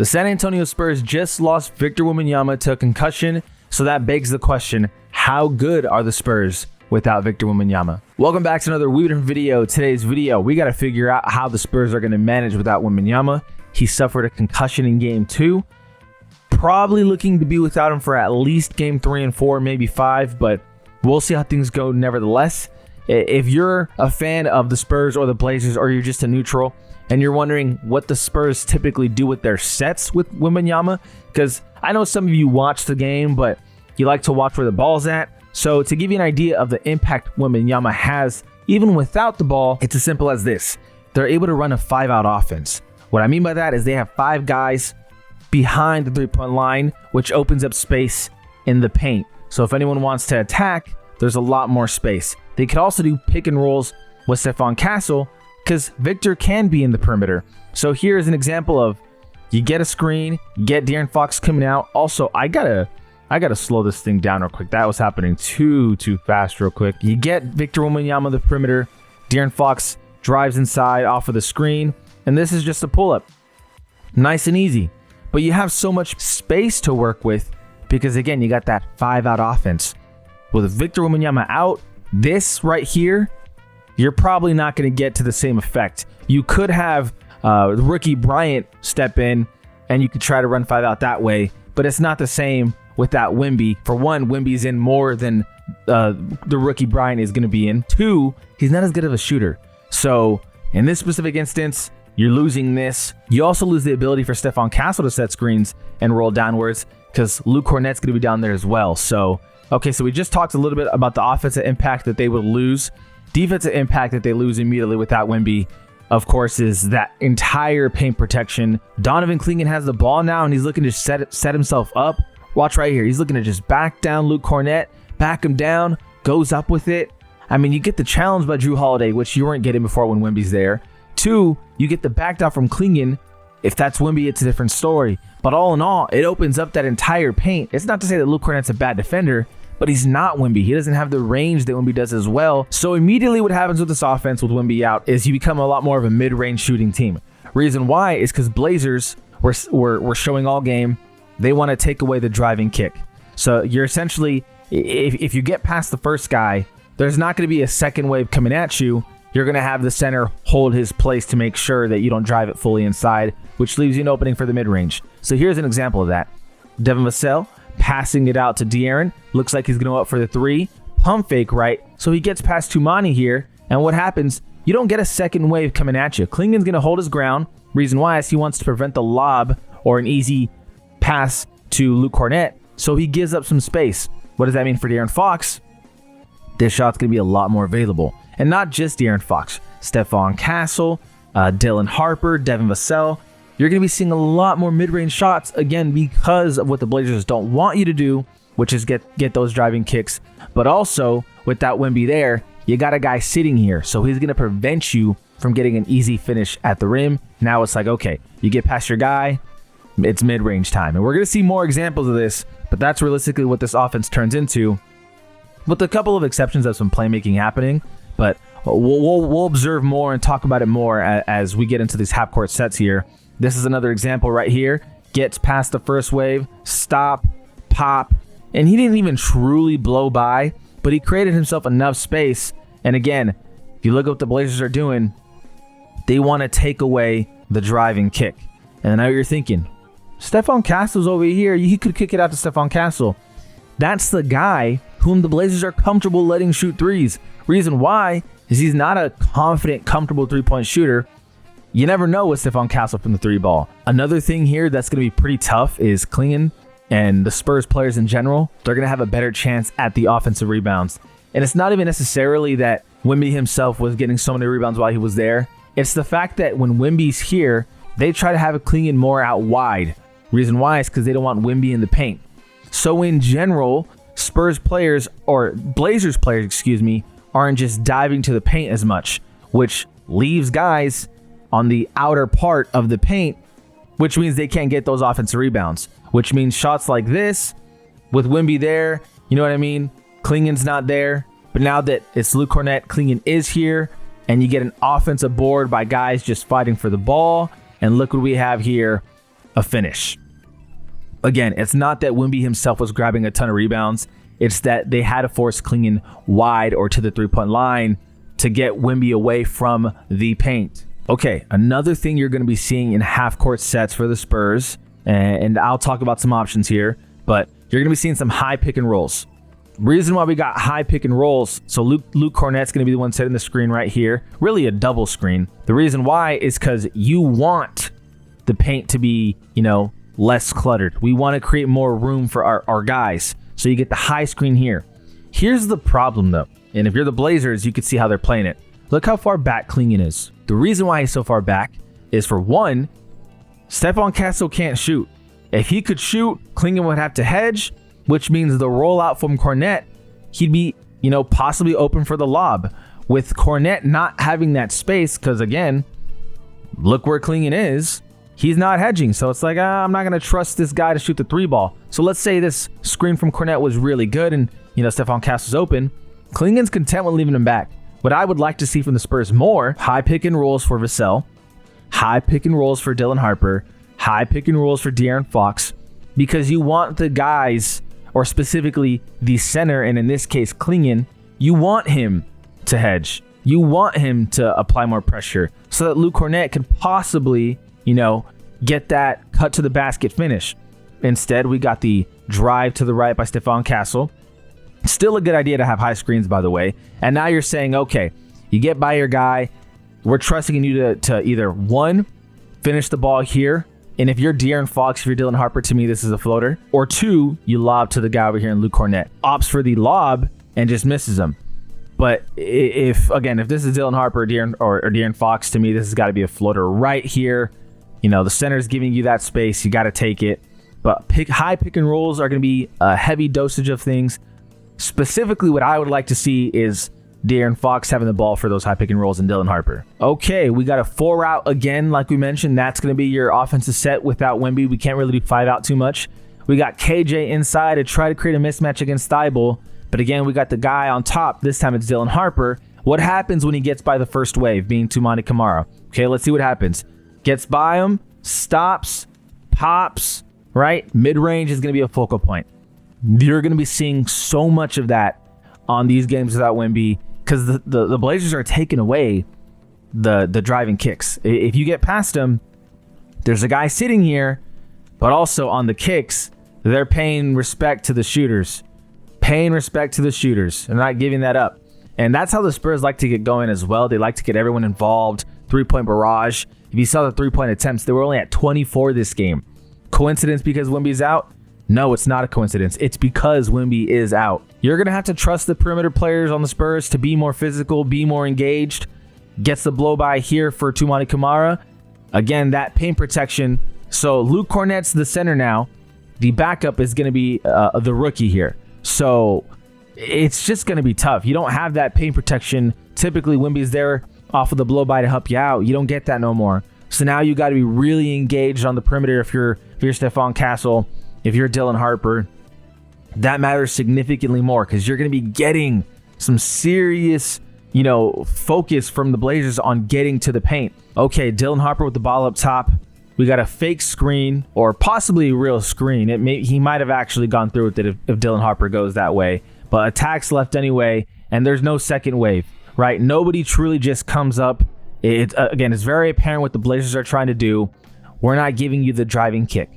The San Antonio Spurs just lost Victor Wembanyama to a concussion, so that begs the question, how good are the Spurs without Victor Wembanyama? Welcome back to another different video. Today's video, we got to figure out how the Spurs are going to manage without Wembanyama. He suffered a concussion in Game 2. Probably looking to be without him for at least Game 3 and 4, maybe 5, but we'll see how things go nevertheless. If you're a fan of the Spurs or the Blazers, or you're just a neutral, and you're wondering what the Spurs typically do with their sets with Wembanyama, because I know some of you watch the game, but you like to watch where the ball's at. So to give you an idea of the impact Wembanyama has, even without the ball, it's as simple as this. They're able to run a 5-out offense. What I mean by that is they have 5 guys behind the three-point line, which opens up space in the paint. So if anyone wants to attack, there's a lot more space. They could also do pick and rolls with Stephon Castle, because Victor can be in the perimeter. So here's an example of, you get a screen, you get De'Aaron Fox coming out. Also, I gotta slow this thing down real quick. That was happening too fast real quick. You get Victor Wembanyama the perimeter. De'Aaron Fox drives inside off of the screen, and this is just a pull-up. Nice and easy. But you have so much space to work with because, again, you got that 5-out offense. With Victor Wembanyama out, this right here, you're probably not going to get to the same effect. You could have rookie Bryant step in, and you could try to run 5 out that way, but it's not the same without Wemby. For one, Wemby's in more than the rookie Bryant is going to be in. 2, he's not as good of a shooter. So in this specific instance, you're losing this. You also lose the ability for Stephon Castle to set screens and roll downwards because Luke Kornet's going to be down there as well. So, okay, so we just talked a little bit about the offensive impact that they would lose. Defensive impact that they lose immediately without Wemby, of course, is that entire paint protection. Donovan Clingan has the ball now, and he's looking to set himself up. Watch right here. He's looking to just back down Luke Kornet, back him down, goes up with it. I mean, you get the challenge by Jrue Holiday, which you weren't getting before when Wemby's there. 2, you get the back down from Clingan. If that's Wemby, it's a different story. But all in all, it opens up that entire paint. It's not to say that Luke Kornet's a bad defender, but he's not Wemby. He doesn't have the range that Wemby does as well. So immediately what happens with this offense with Wemby out is you become a lot more of a mid-range shooting team. Reason why is because Blazers were showing all game, they want to take away the driving kick. So you're essentially, if you get past the first guy, there's not going to be a second wave coming at you. You're going to have the center hold his place to make sure that you don't drive it fully inside, which leaves you an opening for the mid-range. So here's an example of that. Devin Vassell passing it out to De'Aaron. Looks like he's going to go up for the 3. Pump fake, right? So he gets past Tumani here. And what happens? You don't get a second wave coming at you. Clingan's going to hold his ground. Reason why is he wants to prevent the lob or an easy pass to Luke Kornet. So he gives up some space. What does that mean for De'Aaron Fox? This shot's going to be a lot more available. And not just De'Aaron Fox. Stephon Castle, Dylan Harper, Devin Vassell. You're going to be seeing a lot more mid-range shots, again, because of what the Blazers don't want you to do, which is get those driving kicks. But also, without Wemby there, you got a guy sitting here. So he's going to prevent you from getting an easy finish at the rim. Now it's like, okay, you get past your guy, it's mid-range time. And we're going to see more examples of this, but that's realistically what this offense turns into, with a couple of exceptions of some playmaking happening. But we'll observe more and talk about it more as we get into these half-court sets here. This is another example right here. Gets past the first wave, stop, pop, and he didn't even truly blow by, but he created himself enough space. And again, if you look at what the Blazers are doing, they want to take away the driving kick. And I know you're thinking, Stephon Castle's over here. He could kick it out to Stephon Castle. That's the guy whom the Blazers are comfortable letting shoot threes. Reason why is he's not a confident, comfortable three-point shooter. You never know with Stephon Castle from the 3 ball. Another thing here that's going to be pretty tough is Clingan and the Spurs players in general. They're going to have a better chance at the offensive rebounds. And it's not even necessarily that Wemby himself was getting so many rebounds while he was there. It's the fact that when Wemby's here, they try to have a Clingan more out wide. Reason why is because they don't want Wemby in the paint. So in general, Spurs players, or Blazers players, aren't just diving to the paint as much, which leaves guys on the outer part of the paint, which means they can't get those offensive rebounds, which means shots like this with Wemby there, you know what I mean? Clingan's not there, but now that it's Luke Kornet, Clingan is here, and you get an offensive board by guys just fighting for the ball. And look what we have here. a finish. Again, it's not that Wemby himself was grabbing a ton of rebounds. It's that they had to force Clingan wide or to the three-point line to get Wemby away from the paint. Okay, another thing you're going to be seeing in half-court sets for the Spurs, and I'll talk about some options here, but you're going to be seeing some high pick and rolls. Reason why we got high pick and rolls, so Luke Cornett's going to be the one setting the screen right here, really a double screen. The reason why is because you want the paint to be, less cluttered. We want to create more room for our guys, so you get the high screen here. Here's the problem though, and if you're the Blazers, you can see how they're playing it. Look how far back Clingan is. The reason why he's so far back is, for one, Stephon Castle can't shoot. If he could shoot, Clingan would have to hedge, which means the rollout from Cornette, he'd be, possibly open for the lob. With Cornette not having that space, because again, look where Clingan is, he's not hedging. So it's like, I'm not going to trust this guy to shoot the three ball. So let's say this screen from Cornette was really good and, Stephon Castle's open. Clingan's content with leaving him back. What I would like to see from the Spurs more, high pick and rolls for Vassell, high pick and rolls for Dylan Harper, high pick and rolls for De'Aaron Fox, because you want the guys, or specifically the center, and in this case Clingan, you want him to hedge. You want him to apply more pressure so that Luke Cornette could possibly, get that cut to the basket finish. Instead, we got the drive to the right by Stephon Castle. Still a good idea to have high screens, by the way. And now you're saying, okay, you get by your guy. We're trusting in you to either, one, finish the ball here. And if you're De'Aaron Fox, if you're Dylan Harper, to me, this is a floater. Or two, you lob to the guy over here in Luke Cornette. Opts for the lob and just misses him. But if this is Dylan Harper or De'Aaron Fox, to me, this has got to be a floater right here. The center's giving you that space. You got to take it. But high pick and rolls are going to be a heavy dosage of things. Specifically, what I would like to see is De'Aaron Fox having the ball for those high pick and rolls and Dylan Harper. Okay, we got a 4-out again, like we mentioned. That's going to be your offensive set without Wemby. We can't really do 5-out too much. We got KJ inside to try to create a mismatch against Thibault. But again, we got the guy on top. This time it's Dylan Harper. What happens when he gets by the first wave, being Toumani Camara? Okay, let's see what happens. Gets by him, stops, pops, right? Mid-range is going to be a focal point. You're going to be seeing so much of that on these games without Wemby, because the Blazers are taking away the driving kicks. If you get past them, there's a guy sitting here, but also on the kicks, they're paying respect to the shooters. They're not giving that up. And that's how the Spurs like to get going as well. They like to get everyone involved. 3-point barrage. If you saw the 3-point attempts, they were only at 24 this game. Coincidence because Wemby's out? No, it's not a coincidence. It's because Wemby is out. You're going to have to trust the perimeter players on the Spurs to be more physical, be more engaged. Gets the blow by here for Toumani Camara. Again, that paint protection. So Luke Cornette's the center now. The backup is going to be the rookie here. So it's just going to be tough. You don't have that paint protection. Typically, Wemby's there off of the blow by to help you out. You don't get that no more. So now you got to be really engaged on the perimeter if you're Stephon Castle. If you're Dylan Harper, that matters significantly more because you're going to be getting some serious, focus from the Blazers on getting to the paint. Okay, Dylan Harper with the ball up top. We got a fake screen or possibly a real screen. He might have actually gone through with it if Dylan Harper goes that way. But attack's left anyway, and there's no second wave, right? Nobody truly just comes up. It's very apparent what the Blazers are trying to do. We're not giving you the driving kick.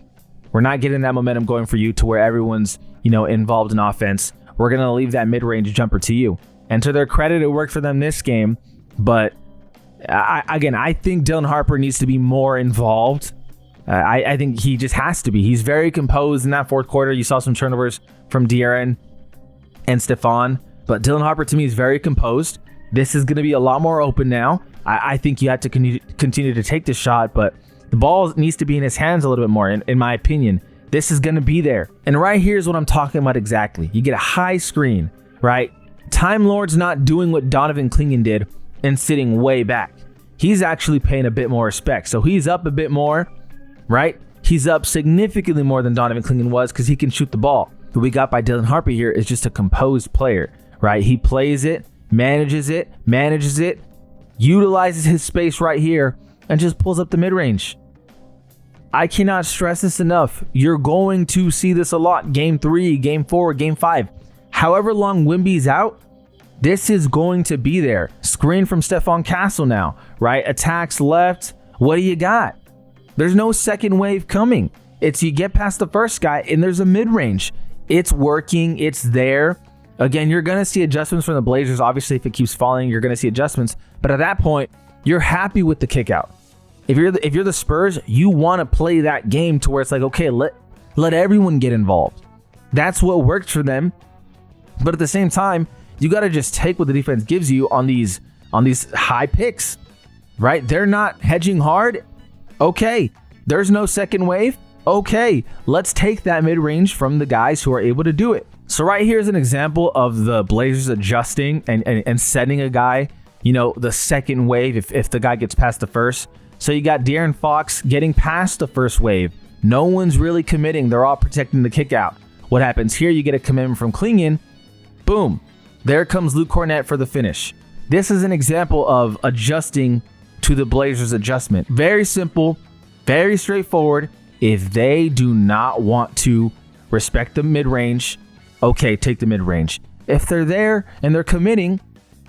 We're not getting that momentum going for you to where everyone's, involved in offense. We're going to leave that mid-range jumper to you. And to their credit, it worked for them this game. But I think Dylan Harper needs to be more involved. I think he just has to be. He's very composed in that fourth quarter. You saw some turnovers from De'Aaron and Stephon. But Dylan Harper, to me, is very composed. This is going to be a lot more open now. I think you have to continue to take the shot, but the ball needs to be in his hands a little bit more, in my opinion. This is going to be there. And right here is what I'm talking about exactly. You get a high screen, right? Time Lord's not doing what Donovan Clingan did and sitting way back. He's actually paying a bit more respect. So he's up a bit more, right? He's up significantly more than Donovan Clingan was because he can shoot the ball. What we got by Dylan Harper here is just a composed player, right? He plays it, manages it, utilizes his space right here, and just pulls up the mid-range. I cannot stress this enough. You're going to see this a lot. Game 3, Game 4, Game 5. However long Wemby's out, this is going to be there. Screen from Stephon Castle now, right? Attacks left. What do you got? There's no second wave coming. It's you get past the first guy and there's a mid-range. It's working. It's there. Again, you're going to see adjustments from the Blazers. Obviously, if it keeps falling, you're going to see adjustments. But at that point, you're happy with the kick out. If you're the Spurs, you want to play that game to where it's like, okay, let everyone get involved. That's what works for them. But at the same time, you got to just take what the defense gives you on these high picks, right? They're not hedging hard. Okay, there's no second wave. Okay, let's take that mid-range from the guys who are able to do it. So right here is an example of the Blazers adjusting and setting a guy, the second wave if the guy gets past the first. So you got De'Aaron Fox getting past the first wave. No one's really committing. They're all protecting the kick out. What happens here? You get a commitment from Klingon. Boom. There comes Luke Kornet for the finish. This is an example of adjusting to the Blazers' adjustment. Very simple, very straightforward. If they do not want to respect the mid-range, okay, take the mid-range. If they're there and they're committing,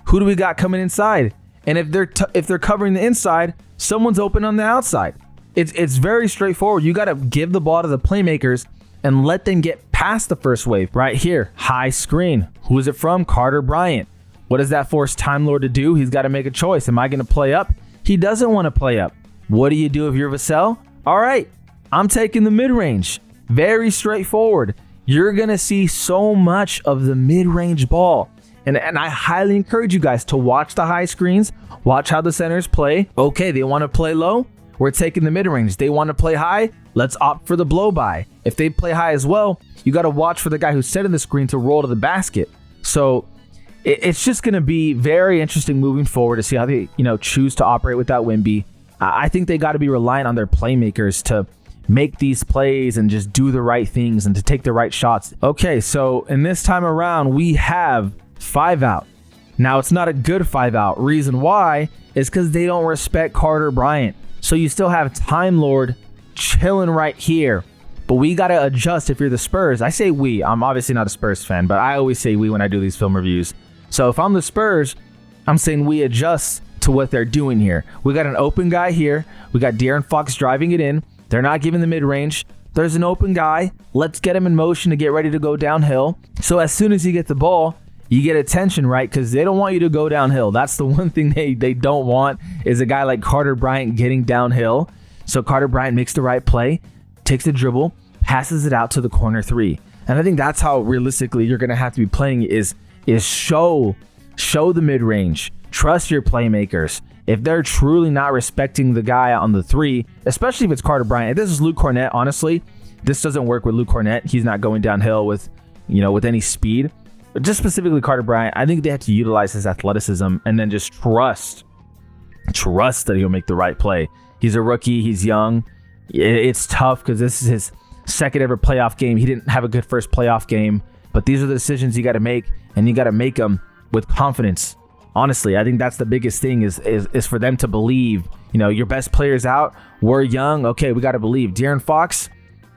who do we got coming inside? And if they're covering the inside, someone's open on the outside. It's very straightforward. You got to give the ball to the playmakers and let them get past the first wave. Right here, high screen. Who is it from? Carter Bryant. What does that force Time Lord to do? He's got to make a choice. Am I going to play up? He doesn't want to play up. What do you do if you're Vassell? All right, I'm taking the mid-range. Very straightforward. You're going to see so much of the mid-range ball. And I highly encourage you guys to watch the high screens. Watch how the centers play. Okay, they want to play low. We're taking the mid-range. They want to play high. Let's opt for the blow-by. If they play high as well, you got to watch for the guy who's setting the screen to roll to the basket. So it's just going to be very interesting moving forward to see how they choose to operate without Wemby. I think they got to be reliant on their playmakers to make these plays and just do the right things and to take the right shots. Okay, so in this time around, we have 5 out. Now, it's not a good 5 out. Reason why is because they don't respect Carter Bryant. So you still have Time Lord chilling right here. But we got to adjust if you're the Spurs. I say we. I'm obviously not a Spurs fan, but I always say we when I do these film reviews. So if I'm the Spurs, I'm saying we adjust to what they're doing here. We got an open guy here. We got De'Aaron Fox driving it in. They're not giving the mid-range. There's an open guy. Let's get him in motion to get ready to go downhill. So as soon as you get the ball, you get attention, right? Because they don't want you to go downhill. That's the one thing they don't want is a guy like Carter Bryant getting downhill. So Carter Bryant makes the right play, takes the dribble, passes it out to the corner 3. And I think that's how realistically you're going to have to be playing is show the mid-range. Trust your playmakers. If they're truly not respecting the guy on the 3, especially if it's Carter Bryant. If this is Luke Kornet, honestly, this doesn't work with Luke Kornet. He's not going downhill with any speed. But just specifically Carter Bryant, I think they have to utilize his athleticism and then just trust that he'll make the right play. He's a rookie. He's young. It's tough because this is his second ever playoff game. He didn't have a good first playoff game, but these are the decisions you got to make, and you got to make them with confidence. Honestly, I think that's the biggest thing is for them to believe, your best player's out. We're young. Okay, we got to believe. De'Aaron Fox,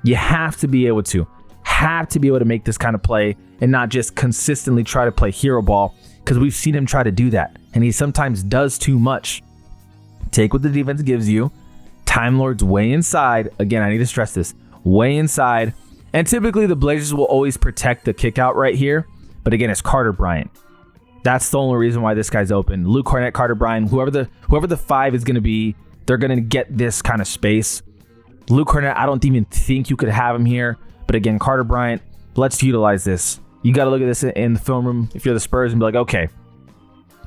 you have to be able to make this kind of play and not just consistently try to play hero ball because we've seen him try to do that. And he sometimes does too much. Take what the defense gives you. Time Lord's way inside. Again, I need to stress this. Way inside. And typically the Blazers will always protect the kick out right here. But again, it's Carter Bryant. That's the only reason why this guy's open. Luke Kornet, Carter Bryant, whoever the 5 is going to be, they're going to get this kind of space. Luke Kornet, I don't even think you could have him here. But again, Carter Bryant, let's utilize this. You got to look at this in the film room if you're the Spurs and be like, okay,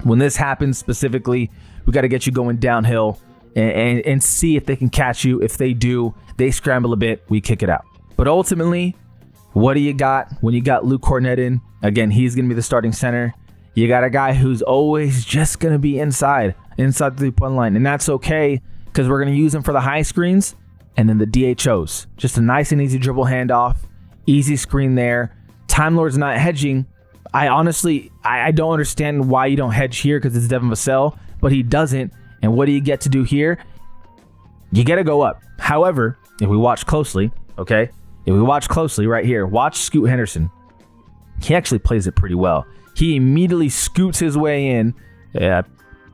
when this happens specifically, we got to get you going downhill and see if they can catch you. If they do, they scramble a bit, we kick it out. But ultimately, what do you got when you got Luke Kornet in? Again, he's going to be the starting center. You got a guy who's always just going to be inside the 3-point line. And that's okay because we're going to use him for the high screens and then the DHOs. Just a nice and easy dribble handoff. Easy screen there. Time Lord's not hedging. I honestly don't understand why you don't hedge here because it's Devin Vassell, but he doesn't. And what do you get to do here? You get to go up. However, if we watch closely, okay, if we watch closely right here, watch Scoot Henderson. He actually plays it pretty well. He immediately scoots his way in.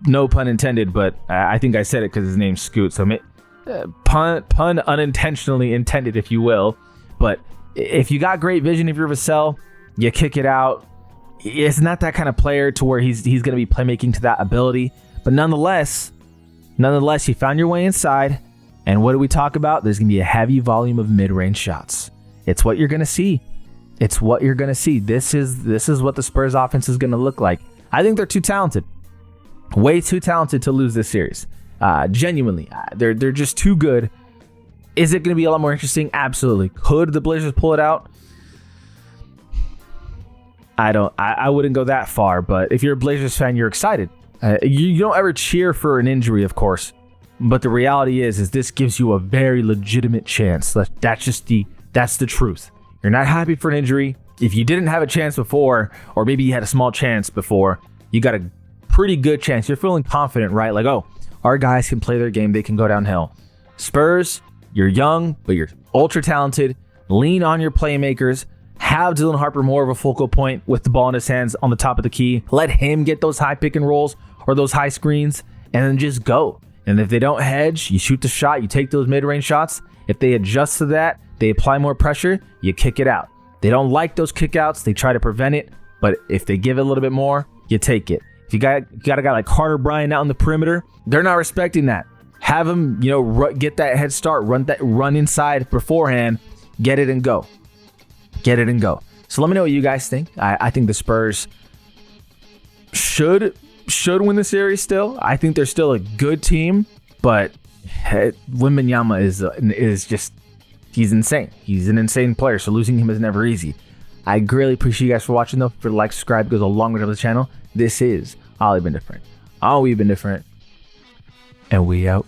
No pun intended, but I think I said it because his name's Scoot. So pun unintentionally intended, if you will. But if you got great vision, if you're Vassell, you kick it out. It's not that kind of player to where he's going to be playmaking to that ability. But nonetheless, you found your way inside. And what do we talk about? There's going to be a heavy volume of mid-range shots. It's what you're going to see. It's what you're going to see. This is what the Spurs offense is going to look like. I think they're too talented. Way too talented to lose this series. Genuinely. They're just too good. Is it going to be a lot more interesting? Absolutely. Could the Blazers pull it out? I wouldn't go that far, but if you're a Blazers fan, you're excited. You don't ever cheer for an injury, of course, but the reality is this gives you a very legitimate chance. That's the truth. You're not happy for an injury. If you didn't have a chance before, or maybe you had a small chance before, you got a pretty good chance. You're feeling confident, right? Like, oh, our guys can play their game. They can go downhill. Spurs, you're young, but you're ultra talented. Lean on your playmakers. Have Dylan Harper more of a focal point with the ball in his hands on the top of the key. Let him get those high pick and rolls or those high screens, and then just go. And if they don't hedge, you shoot the shot. You take those mid-range shots. If they adjust to that, they apply more pressure, you kick it out. They don't like those kickouts. They try to prevent it. But if they give it a little bit more, you take it. If you got a guy like Carter Bryant out on the perimeter, they're not respecting that. Have him, get that head start, run inside beforehand, get it and go. Get it and go. So let me know what you guys think. I think the Spurs should win the series still. I think they're still a good team, but Wembanyama is just, he's insane. He's an insane player, so losing him is never easy. I greatly appreciate you guys for watching, though. For like, subscribe, goes a long way to the channel. This is Ollie Been Different. All we've been different, and we out.